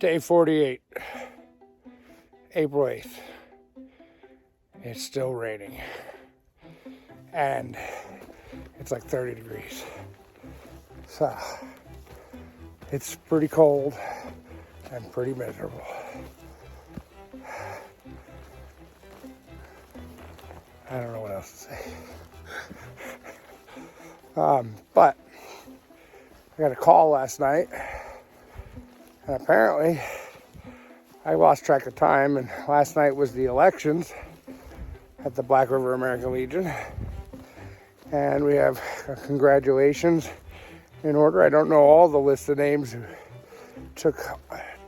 Day 48, April 8th. It's still raining. And it's like 30 degrees. So, it's pretty cold and pretty miserable. I don't know what else to say. But I got a call last night, and apparently I lost track of time, and last night was the elections at the Black River American Legion, and we have congratulations in order. I don't know all the list of names who took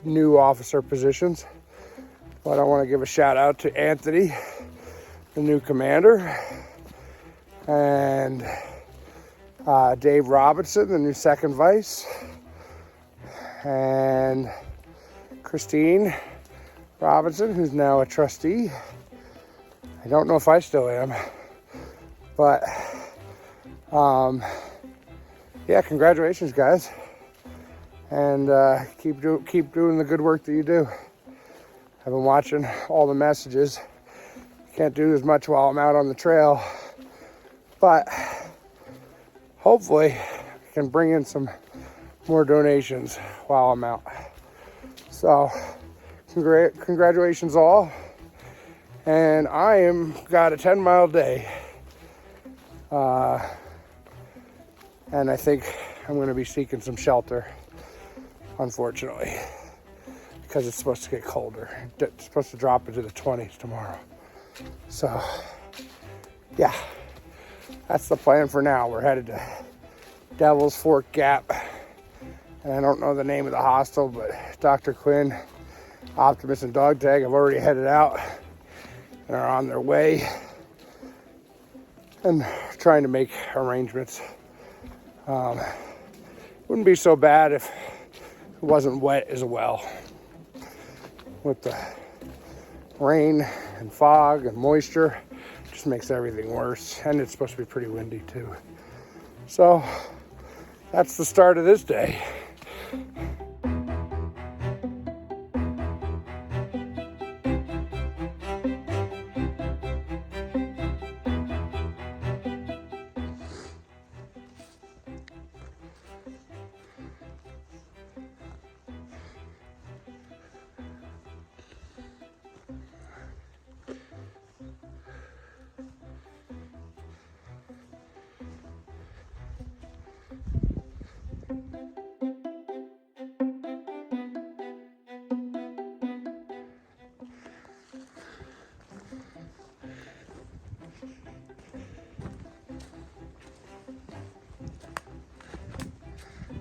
new officer positions, but I want to give a shout out to Anthony, the new commander, and Dave Robinson, the new second vice, and Christine Robinson, who's now a trustee. I don't know if I still am, but yeah, congratulations, guys, and keep doing the good work that you do. I've been watching all the messages. Can't do as much while I'm out on the trail, but hopefully I can bring in some more donations while I'm out. So congratulations all. And I got a 10-mile day. And I think I'm going to be seeking some shelter, unfortunately, because it's supposed to get colder. It's supposed to drop into the 20s tomorrow. So, yeah, that's the plan for now. We're headed to Devil's Fork Gap. And I don't know the name of the hostel, but Dr. Quinn, Optimus, and Dog Tag have already headed out and are on their way and trying to make arrangements. Wouldn't be so bad if it wasn't wet as well. With the rain and fog and moisture, just makes everything worse. And it's supposed to be pretty windy too. So that's the start of this day.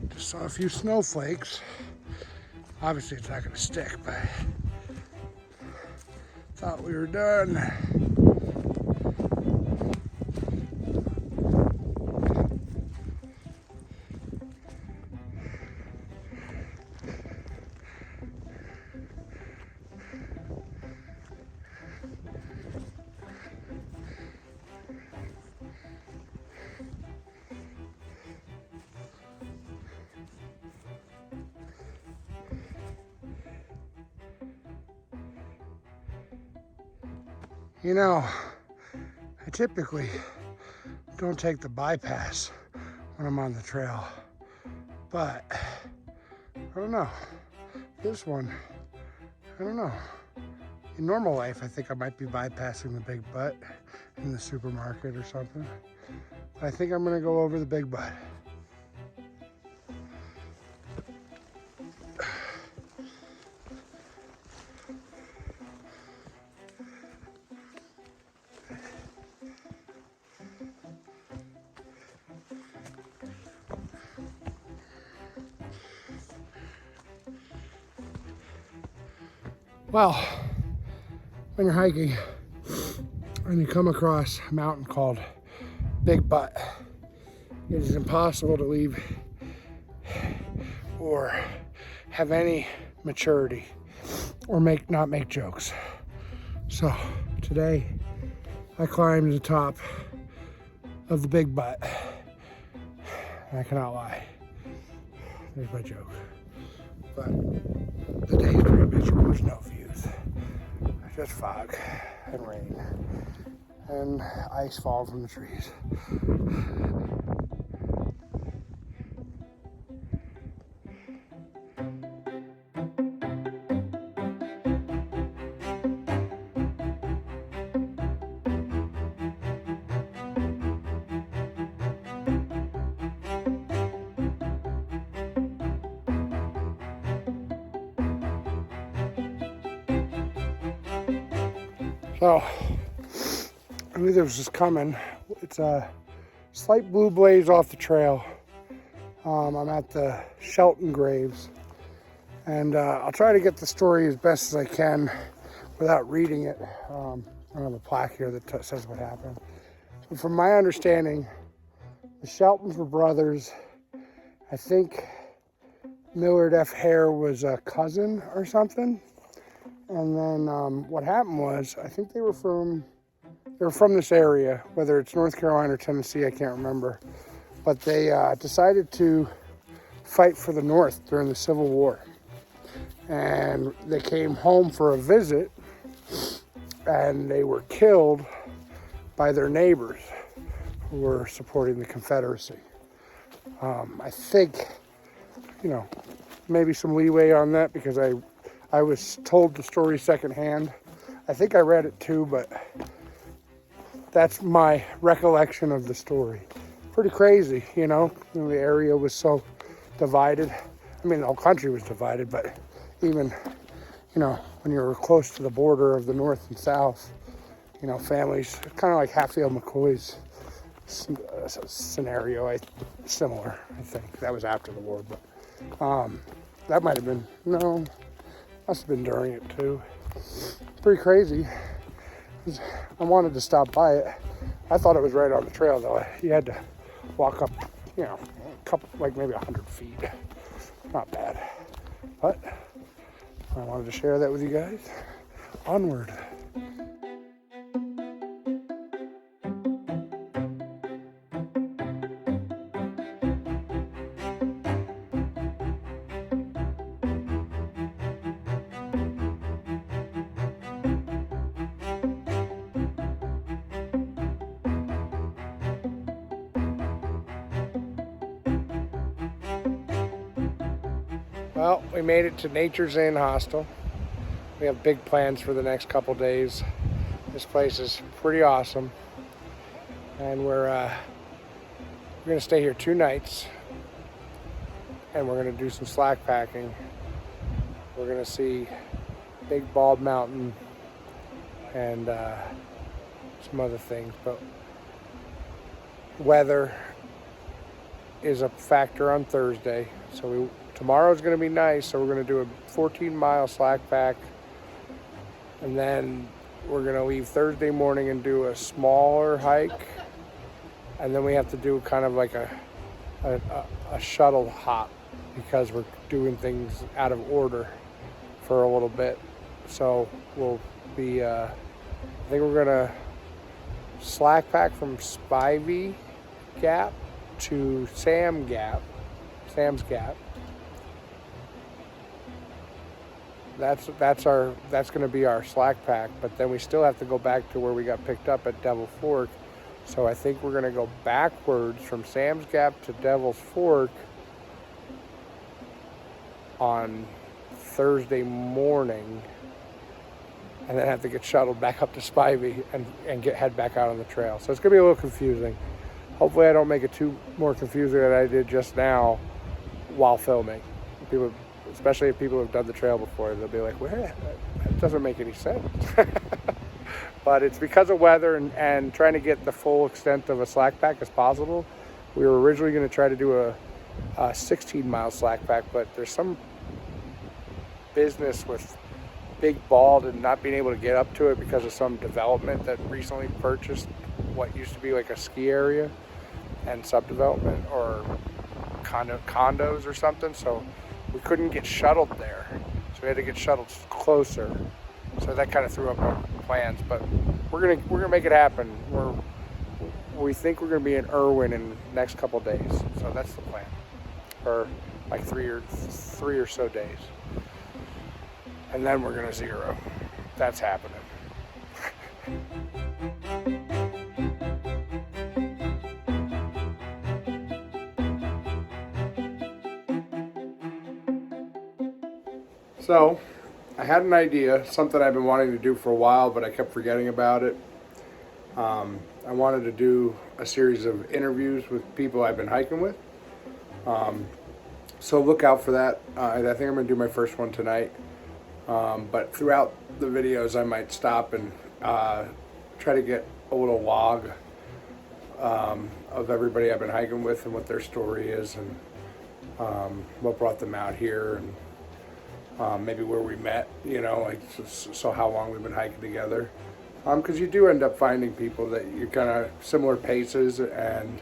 Just saw a few snowflakes. Obviously it's not going to stick, but thought we were done. You know, I typically don't take the bypass when I'm on the trail, but I don't know. This one, I don't know. In normal life, I think I might be bypassing the Big Butt in the supermarket or something. But I think I'm gonna go over the Big Butt. Well, when you're hiking and you come across a mountain called Big Butt, it is impossible to leave or have any maturity or not make jokes. So today I climbed to the top of the Big Butt, and I cannot lie. There's my joke. But the day beach, there was no views. Just fog and rain and ice falling from the trees. So, I knew this was coming. It's a slight blue blaze off the trail. I'm at the Shelton Graves, and I'll try to get the story as best as I can without reading it. I don't have a plaque here that says what happened. But from my understanding, the Sheltons were brothers. I think Millard F. Hare was a cousin or something. And then what happened was, I think they were from this area, whether it's North Carolina or Tennessee, I can't remember. But they decided to fight for the North during the Civil War. And they came home for a visit, and they were killed by their neighbors who were supporting the Confederacy. I think, maybe some leeway on that because I was told the story secondhand. I think I read it too, but that's my recollection of the story. Pretty crazy, the area was so divided. I mean, the whole country was divided, but even, when you were close to the border of the North and South, families, kind of like Hatfield McCoy's scenario, similar, I think. That was after the war, but that might have been, no, must have been during it too. Pretty crazy. I wanted to stop by it. I thought it was right on the trail though. You had to walk up, a couple, like maybe 100 feet. Not bad. But I wanted to share that with you guys. Onward. Well, we made it to Nature's Inn Hostel. We have big plans for the next couple days. This place is pretty awesome. And we're going to stay here 2 nights. And we're going to do some slack packing. We're going to see Big Bald Mountain and some other things. But weather is a factor on Thursday. So tomorrow's going to be nice, so we're going to do a 14-mile slack pack, and then we're going to leave Thursday morning and do a smaller hike, and then we have to do kind of like a shuttle hop because we're doing things out of order for a little bit. So we'll be, I think we're going to slack pack from Spivey Gap to Sam's Gap. That's going to be our slack pack, but then we still have to go back to where we got picked up at Devil Fork. So I think we're going to go backwards from Sam's Gap to Devil's Fork on Thursday morning, and then have to get shuttled back up to Spivey and head back out on the trail. So it's going to be a little confusing. Hopefully I don't make it too more confusing than I did just now while filming. People, especially if people have done the trail before, they'll be like, well, that doesn't make any sense. But it's because of weather and trying to get the full extent of a slack pack as possible. We were originally going to try to do a 16-mile slack pack, but there's some business with Big Bald and not being able to get up to it because of some development that recently purchased what used to be like a ski area and subdevelopment or condos or something. So we couldn't get shuttled there. So we had to get shuttled closer. So that kind of threw up our plans, but we're gonna make it happen. We think we're gonna be in Irwin in the next couple of days. So that's the plan for like three or so days. and then we're gonna zero. That's happening. So, I had an idea, something I've been wanting to do for a while, but I kept forgetting about it. I wanted to do a series of interviews with people I've been hiking with. So look out for that. I think I'm going to do my first one tonight. But throughout the videos, I might stop and try to get a little log of everybody I've been hiking with and what their story is and what brought them out here and maybe where we met, you know, like so how long we've been hiking together. Because you do end up finding people that you're kind of similar paces and,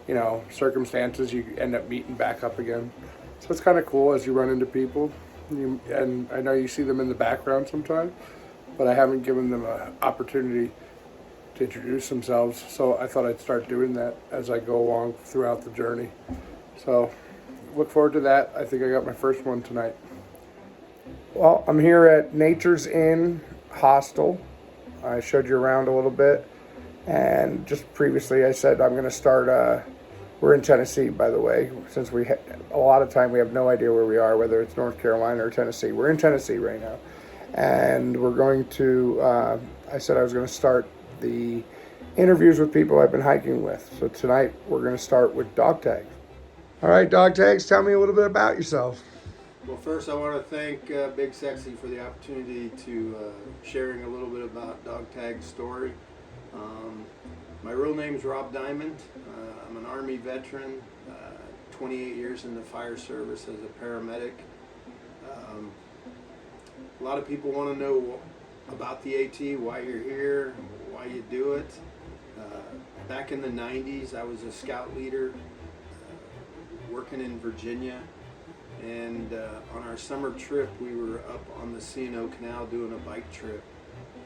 you know, circumstances, you end up meeting back up again. So it's kind of cool as you run into people. And I know you see them in the background sometimes, but I haven't given them an opportunity to introduce themselves. So I thought I'd start doing that as I go along throughout the journey. So look forward to that. I think I got my first one tonight. Well, I'm here at Nature's Inn Hostel. I showed you around a little bit, and just previously I said I'm going to start, we're in Tennessee, by the way, since a lot of time we have no idea where we are, whether it's North Carolina or Tennessee. We're in Tennessee right now, and we're going to, I said I was going to start the interviews with people I've been hiking with. So tonight we're going to start with dog tags. All right, dog tags, tell me a little bit about yourself. Well, first I want to thank Big Sexy for the opportunity to sharing a little bit about Dog Tag's story. My real name is Rob Diamond. I'm an Army veteran, 28 years in the fire service as a paramedic. A lot of people want to know about the AT, why you're here, why you do it. Back in the 90s, I was a scout leader working in Virginia. And on our summer trip, we were up on the C&O Canal doing a bike trip.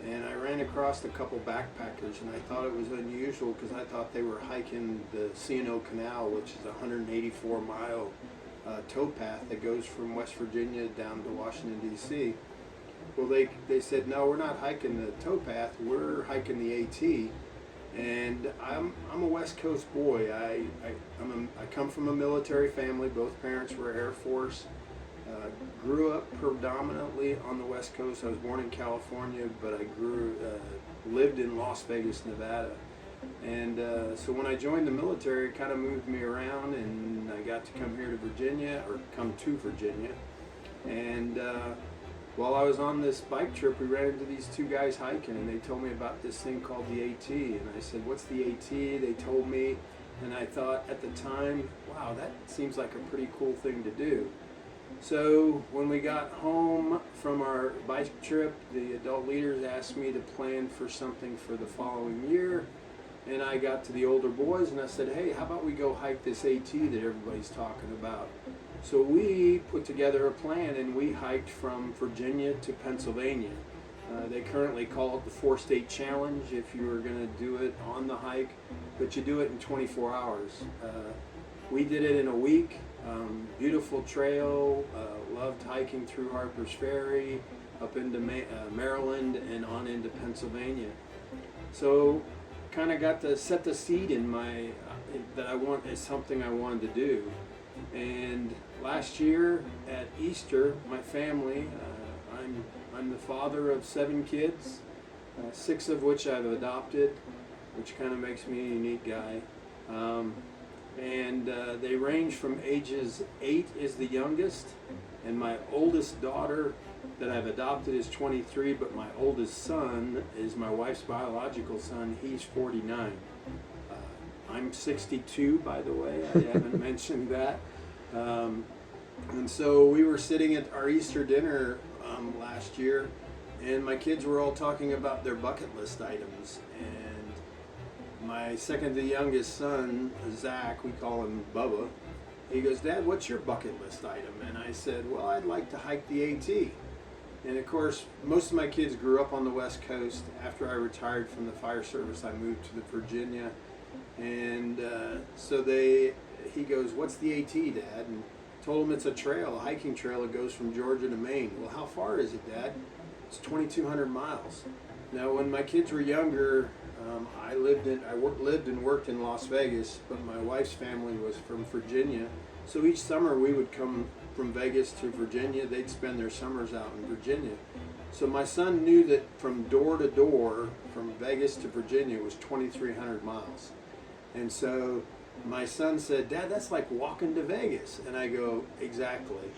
And I ran across a couple backpackers, and I thought it was unusual because I thought they were hiking the C&O Canal, which is a 184-mile towpath that goes from West Virginia down to Washington, D.C. Well, they said, no, we're not hiking the towpath, we're hiking the AT. And I'm a West Coast boy. I come from a military family. Both parents were Air Force. Grew up predominantly on the West Coast. I was born in California, but I lived in Las Vegas, Nevada. And so when I joined the military, it kind of moved me around, and I got to come here to Virginia, or come to Virginia. And while I was on this bike trip, we ran into these two guys hiking, and they told me about this thing called the AT. And I said, what's the AT? They told me, and I thought at the time, wow, that seems like a pretty cool thing to do. So when we got home from our bike trip, the adult leaders asked me to plan for something for the following year. And I got to the older boys, and I said, hey, how about we go hike this AT that everybody's talking about? So we put together a plan, and we hiked from Virginia to Pennsylvania. They currently call it the 4-State Challenge if you were going to do it on the hike, but you do it in 24 hours. We did it in a week. Beautiful trail, loved hiking through Harper's Ferry, up into Maryland and on into Pennsylvania. So kind of got to set the seed in my, is something I wanted to do. And last year at Easter, my family, I'm the father of 7 kids, 6 of which I've adopted, which kind of makes me a unique guy. And they range from ages 8 is the youngest, and my oldest daughter that I've adopted is 23, but my oldest son is my wife's biological son. He's 49. I'm 62, by the way. I haven't mentioned that. And so we were sitting at our Easter dinner last year, and my kids were all talking about their bucket list items. And my second to youngest son, Zach, we call him Bubba, he goes, Dad, what's your bucket list item? And I said, well, I'd like to hike the AT. And of course, most of my kids grew up on the West Coast. After I retired from the fire service, I moved to Virginia. And so he goes, what's the AT, Dad? And Told him it's a trail, a hiking trail that goes from Georgia to Maine. Well, how far is it, Dad? It's 2,200 miles. Now, when my kids were younger, I lived and worked in Las Vegas, but my wife's family was from Virginia. So each summer we would come from Vegas to Virginia. They'd spend their summers out in Virginia. So my son knew that from door to door, from Vegas to Virginia, was 2,300 miles. And so my son said, Dad, that's like walking to Vegas. And I go, exactly.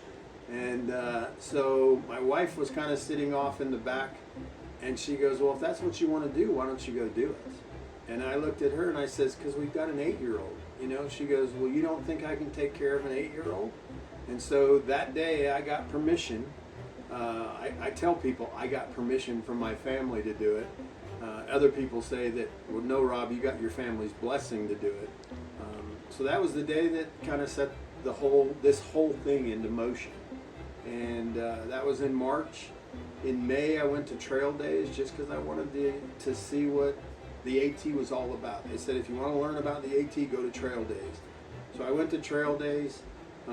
And so my wife was kind of sitting off in the back, and she goes, well, if that's what you want to do, why don't you go do it? And I looked at her and I says, because we've got an 8-year-old. You know, she goes, well, you don't think I can take care of an 8-year-old? And so that day I got permission. I tell people I got permission from my family to do it. Other people say that, well, no, Rob, you got your family's blessing to do it. So that was the day that kind of set this whole thing into motion. And that was in March. In May, I went to Trail Days just because I wanted to see what the AT was all about. They said, if you want to learn about the AT, go to Trail Days. So I went to Trail Days. It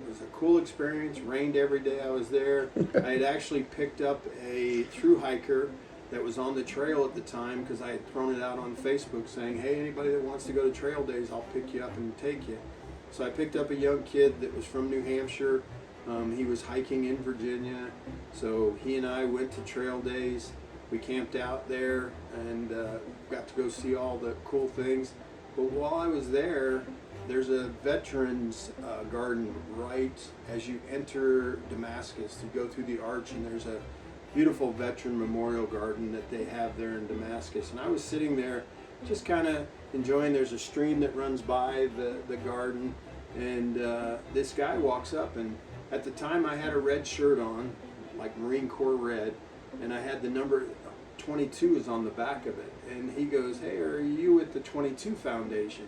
was a cool experience. Rained every day I was there. I had actually picked up a Thru-Hiker that was on the trail at the time because I had thrown it out on Facebook saying, hey, anybody that wants to go to Trail Days, I'll pick you up and take you. So I picked up a young kid that was from New Hampshire. He was hiking in Virginia, so he and I went to Trail Days. We camped out there and got to go see all the cool things. But while I was there, there's a veterans garden right as you enter Damascus. You go through the arch and there's a beautiful veteran memorial garden that they have there in Damascus. And I was sitting there just kind of enjoying. There's a stream that runs by the garden, and this guy walks up, and at the time I had a red shirt on, like Marine Corps red, and I had the number 22 is on the back of it. And he goes, hey, are you with the 22 Foundation?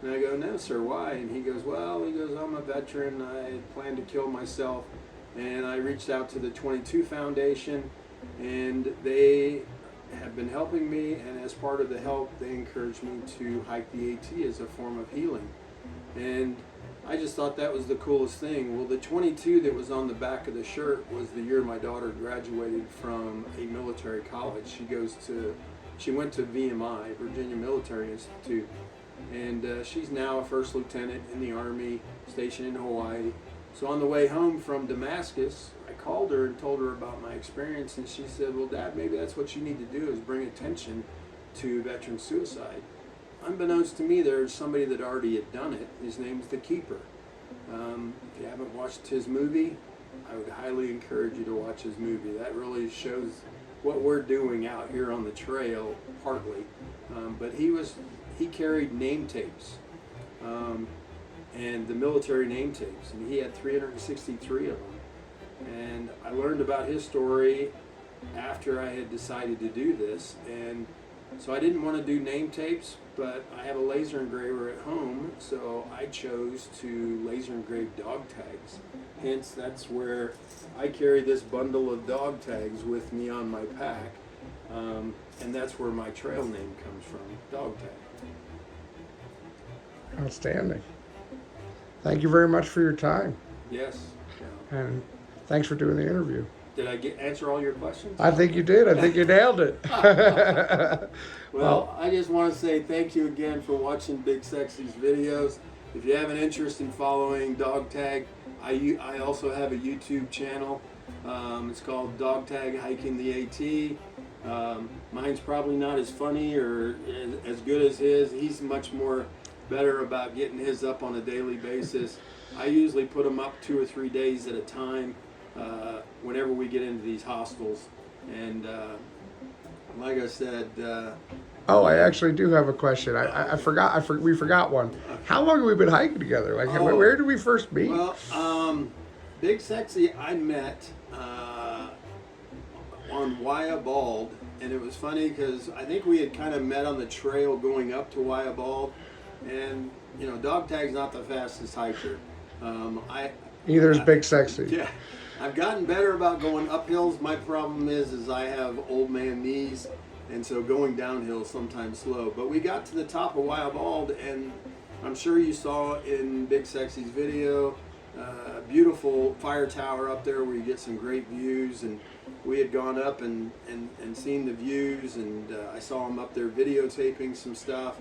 And I go, no, sir, why? And he goes, well, I'm a veteran. I planned to kill myself. And I reached out to the 22 Foundation, and they have been helping me. And as part of the help, they encouraged me to hike the AT as a form of healing. And I just thought that was the coolest thing. Well, the 22 that was on the back of the shirt was the year my daughter graduated from a military college. She went to VMI, Virginia Military Institute, and she's now a first lieutenant in the Army stationed in Hawaii. So on the way home from Damascus, I called her and told her about my experience, and she said, well, Dad, maybe that's what you need to do, is bring attention to veteran suicide. Unbeknownst to me, there's somebody that already had done it. His name's The Keeper. If you haven't watched his movie, I would highly encourage you to watch his movie. That really shows what we're doing out here on the trail, partly. But he carried name tapes, and the military name tapes, and he had 363 of them. And I learned about his story after I had decided to do this, and so I didn't want to do name tapes, but I have a laser engraver at home, so I chose to laser engrave dog tags. Hence, that's where I carry this bundle of dog tags with me on my pack, and that's where my trail name comes from, Dog Tag. Outstanding. Thank you very much for your time. Yes. Yeah. And thanks for doing the interview. Did I answer all your questions? I think you did. I think you nailed it. Well, I just want to say thank you again for watching Big Sexy's videos. If you have an interest in following Dog Tag, I also have a YouTube channel. It's called Dog Tag Hiking the AT. Mine's probably not as funny or as good as his. He's much more better about getting his up on a daily basis. I usually put them up 2 or 3 days at a time whenever we get into these hostels. And like I said... I actually do have a question. I forgot. We forgot one. How long have we been hiking together? Like, where did we first meet? Well, Big Sexy, I met on Waya Bald, and it was funny because I think we had kind of met on the trail going up to Waya Bald, and you know, Dog Tag's not the fastest hiker. Neither is Big Sexy. Yeah, I've gotten better about going up hills. My problem is I have old man knees. And so going downhill is sometimes slow. But we got to the top of Waya Bald, and I'm sure you saw in Big Sexy's video, beautiful fire tower up there where you get some great views, and we had gone up and seen the views, and I saw him up there videotaping some stuff.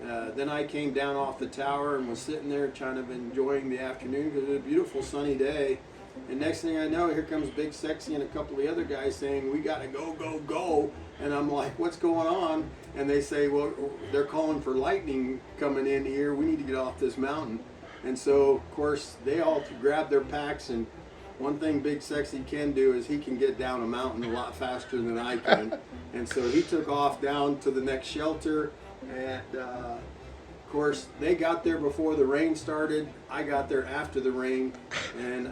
Then I came down off the tower and was sitting there kind of enjoying the afternoon because it was a beautiful sunny day. And next thing I know, here comes Big Sexy and a couple of the other guys saying, "We gotta go, go, go." And I'm like, "What's going on?" And they say, "Well, they're calling for lightning coming in here. We need to get off this mountain." And so, of course, they all grab their packs, and one thing Big Sexy can do is he can get down a mountain a lot faster than I can. And so he took off down to the next shelter, and of course, they got there before the rain started. I got there after the rain, and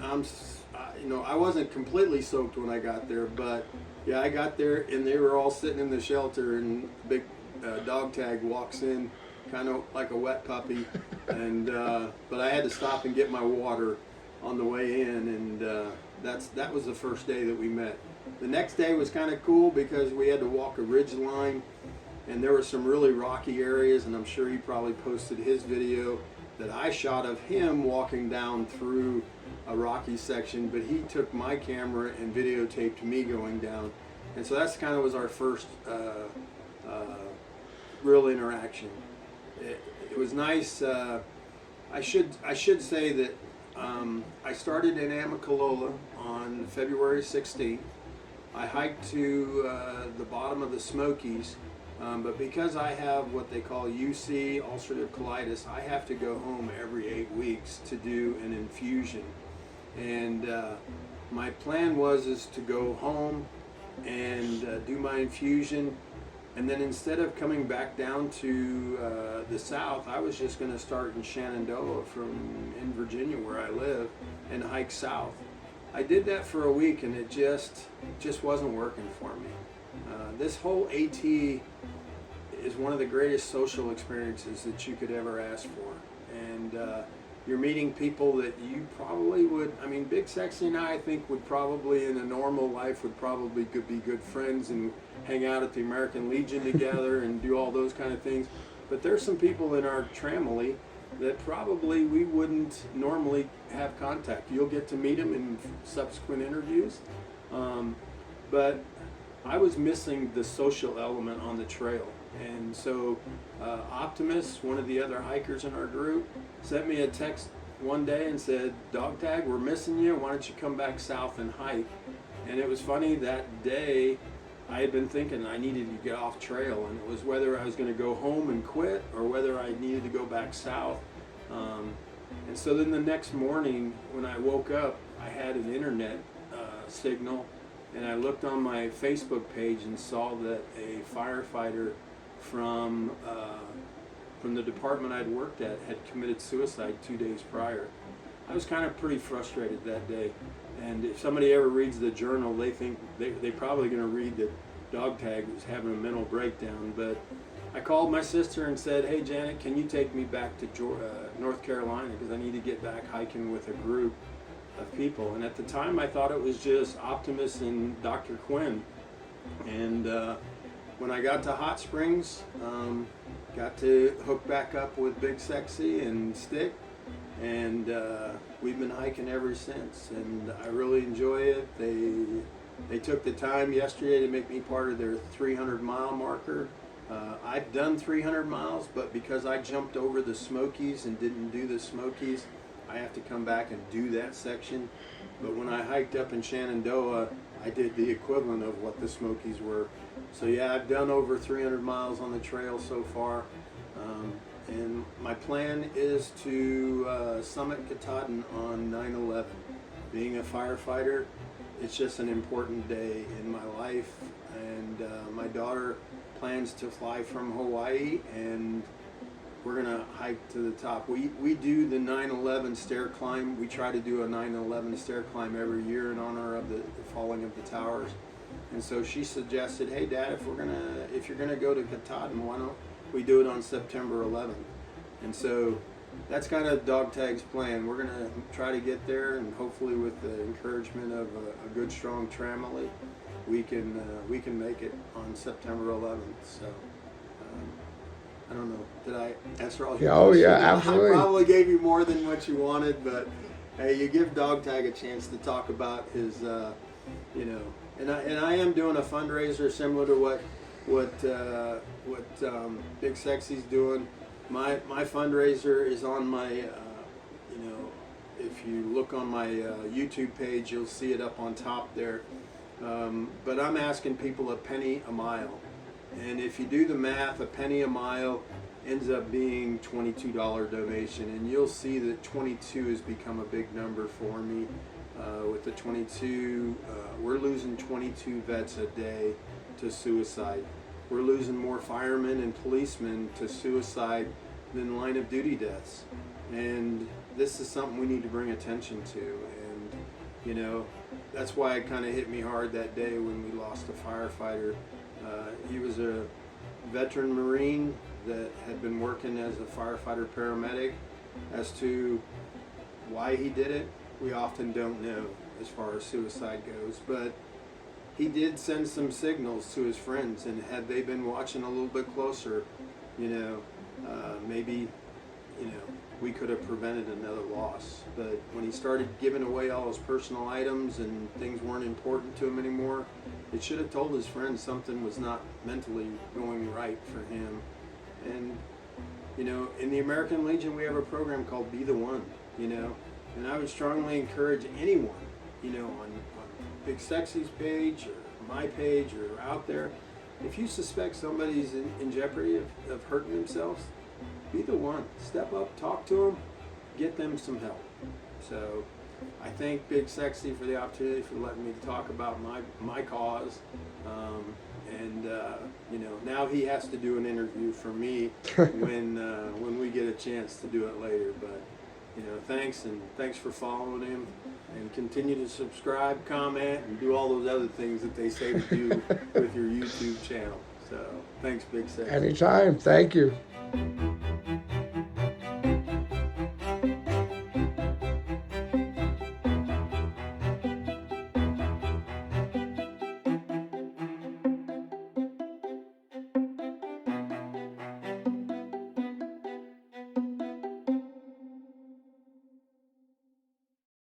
I wasn't completely soaked when I got there, but yeah, I got there and they were all sitting in the shelter, and Big Dog Tag walks in, kind of like a wet puppy, and but I had to stop and get my water on the way in, and that was the first day that we met. The next day was kind of cool because we had to walk a ridge line, and there were some really rocky areas, and I'm sure he probably posted his video that I shot of him walking down through a rocky section, but he took my camera and videotaped me going down. And so that's kind of was our first real interaction. It was nice. I should say that I started in Amicalola on February 16th. I hiked to the bottom of the Smokies, but because I have what they call UC, ulcerative colitis, I have to go home every 8 weeks to do an infusion. And my plan is to go home and do my infusion, and then instead of coming back down to the south, I was just going to start in Shenandoah in Virginia where I live and hike south. I did that for a week, and it just wasn't working for me. This whole AT is one of the greatest social experiences that you could ever ask for, and you're meeting people that you probably would. I mean, Big Sexy and I think would probably in a normal life would probably could be good friends and hang out at the American Legion together and do all those kind of things. But there's some people in our tramily that probably we wouldn't normally have contact. You'll get to meet them in subsequent interviews, but I was missing the social element on the trail. And so Optimus, one of the other hikers in our group, sent me a text one day and said, "Dog Tag, we're missing you. Why don't you come back south and hike?" And it was funny, that day I had been thinking I needed to get off trail, and it was whether I was going to go home and quit or whether I needed to go back south. And so then the next morning when I woke up, I had an internet signal, and I looked on my Facebook page and saw that a firefighter from the department I'd worked at had committed suicide 2 days prior. I was kind of pretty frustrated that day, and if somebody ever reads the journal, they think they're probably going to read that Dog Tag was having a mental breakdown. But I called my sister and said, "Hey Janet, can you take me back to North Carolina, because I need to get back hiking with a group of people." And at the time I thought it was just Optimus and Dr. Quinn. And when I got to Hot Springs, got to hook back up with Big Sexy and Stick, and we've been hiking ever since, and I really enjoy it. They took the time yesterday to make me part of their 300-mile marker. I've done 300 miles, but because I jumped over the Smokies and didn't do the Smokies, I have to come back and do that section. But when I hiked up in Shenandoah, I did the equivalent of what the Smokies were. So yeah, I've done over 300 miles on the trail so far. And my plan is to summit Katahdin on 9/11. Being a firefighter, it's just an important day in my life. And my daughter plans to fly from Hawaii, and we're gonna hike to the top. We do the 9/11 stair climb. We try to do a 9/11 stair climb every year in honor of the falling of the towers. And so she suggested, "Hey Dad, if you're gonna go to Katahdin, why don't we do it on September 11th?" And so that's kind of Dog Tag's plan. We're gonna try to get there, and hopefully with the encouragement of a good strong tramily, we can make it on September 11th. So I don't know. Did I answer all your questions? Oh yeah, absolutely. I probably gave you more than what you wanted, but Hey, you give Dog Tag a chance to talk about his, you know, and I am doing a fundraiser similar to what Big Sexy's doing. My fundraiser is on my, you know, if you look on my YouTube page, you'll see it up on top there. But I'm asking people a penny a mile, and if you do the math, a penny a mile ends up being $22 donation, and you'll see that 22 has become a big number for me. With the 22, we're losing 22 vets a day to suicide. We're losing more firemen and policemen to suicide than line of duty deaths, and this is something we need to bring attention to. And you know, that's why it kind of hit me hard that day when we lost a firefighter. He was a veteran Marine that had been working as a firefighter paramedic. As to why he did it, we often don't know as far as suicide goes, but he did send some signals to his friends, and had they been watching a little bit closer, you know, maybe, you know, we could have prevented another loss. But when he started giving away all his personal items and things weren't important to him anymore, it should have told his friends something was not mentally going right for him. And, you know, in the American Legion, we have a program called Be the One, you know, and I would strongly encourage anyone, you know, on Big Sexy's page or my page or out there, if you suspect somebody's in jeopardy of hurting themselves, be the one. Step up, talk to them, get them some help. So I thank Big Sexy for the opportunity for letting me talk about my cause. You know, now he has to do an interview for me when we get a chance to do it later. But you know, thanks for following him, and continue to subscribe, comment, and do all those other things that they say to do with your YouTube channel. So thanks, Big Sexy. Anytime. Thank you.